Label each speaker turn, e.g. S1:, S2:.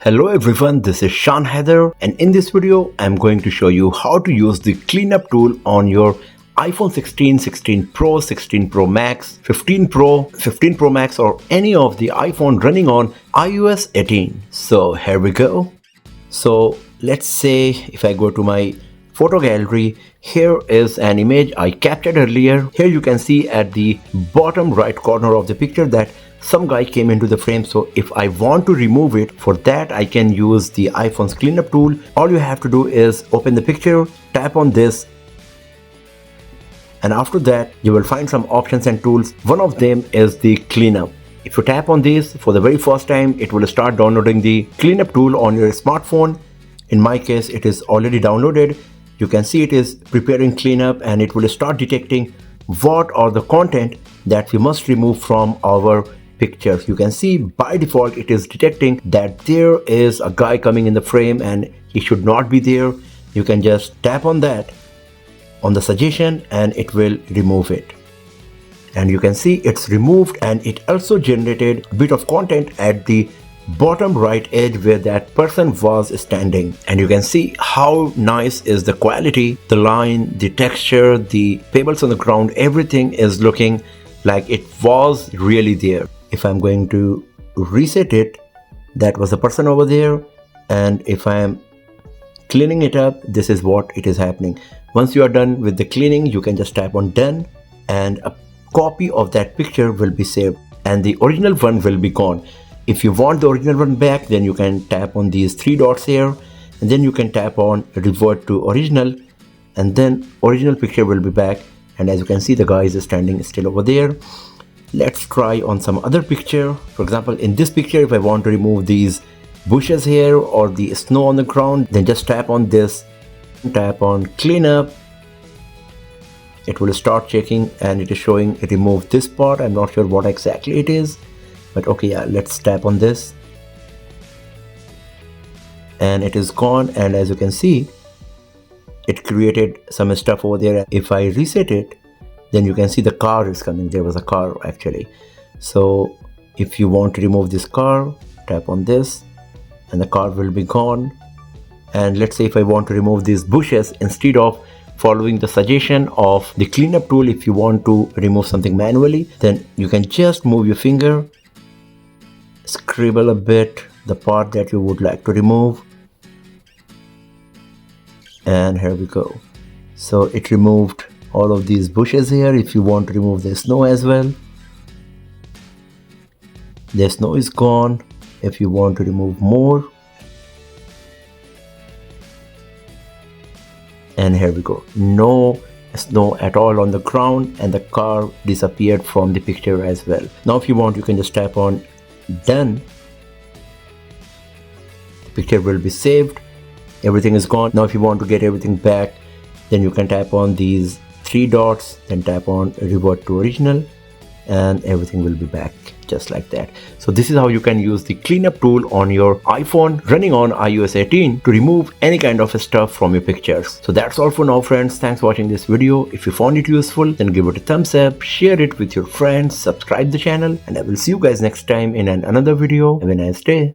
S1: Hello everyone, this is Shan Heather, and in this video I'm going to show you how to use the cleanup tool on your iPhone 16, 16 Pro, 16 Pro Max, 15 Pro, 15 Pro Max or any of the iPhone running on iOS 18. So here we go. So let's say if I go to my photo gallery, here is an image I captured earlier. Here you can see at the bottom right corner of the picture that some guy came into the frame. So if I want to remove it, for that I can use the iPhone's cleanup tool. All you have to do is open the picture, tap on this, and after that you will find some options and tools. One of them is the cleanup. If you tap on this for the very first time, it will start downloading the cleanup tool on your smartphone. In my case, it is already downloaded. You can see it is preparing cleanup, and it will start detecting what are the content that we must remove from our pictures. You can see by default it is detecting that there is a guy coming in the frame and he should not be there. You can just tap on that, on the suggestion, and it will remove it. And you can see it's removed, and it also generated a bit of content at the bottom right edge where that person was standing. And you can see how nice is the quality, the line, the texture, the pebbles on the ground, everything is looking like it was really there. If I'm going to reset it, that was the person over there, and if I am cleaning it up, this is what it is happening. Once you are done with the cleaning, you can just tap on done, and a copy of that picture will be saved and the original one will be gone. If you want the original one back, then you can tap on these three dots here, and then you can tap on revert to original, and then original picture will be back. And as you can see, the guy is standing still over there. Let's try on some other picture. For example, in this picture, if I want to remove these bushes here or the snow on the ground, then just tap on this, tap on cleanup. It will start checking, and it is showing remove this part. I'm not sure what exactly it is, but okay, yeah, let's tap on this, and it is gone. And as you can see, it created some stuff over there. If I reset it, then you can see the car is coming. There was a car actually. So if you want to remove this car, tap on this and the car will be gone. And let's say if I want to remove these bushes, instead of following the suggestion of the cleanup tool, if you want to remove something manually, then you can just move your finger, scribble a bit the part that you would like to remove, and here we go. So it removed all of these bushes here. If you want to remove the snow as well, the snow is gone. If you want to remove more, and here we go, no snow at all on the ground, and the car disappeared from the picture as well. Now if you want, you can just tap on done. The picture will be saved. Everything is gone. Now if you want to get everything back, then you can tap on these three dots, then tap on revert to original, and everything will be back just like that. So this is how you can use the cleanup tool on your iPhone running on iOS 18 to remove any kind of stuff from your pictures. So that's all for now, friends. Thanks for watching this video. If you found it useful, then give it a thumbs up, share it with your friends, subscribe the channel, and I will see you guys next time in another video. Have a nice day.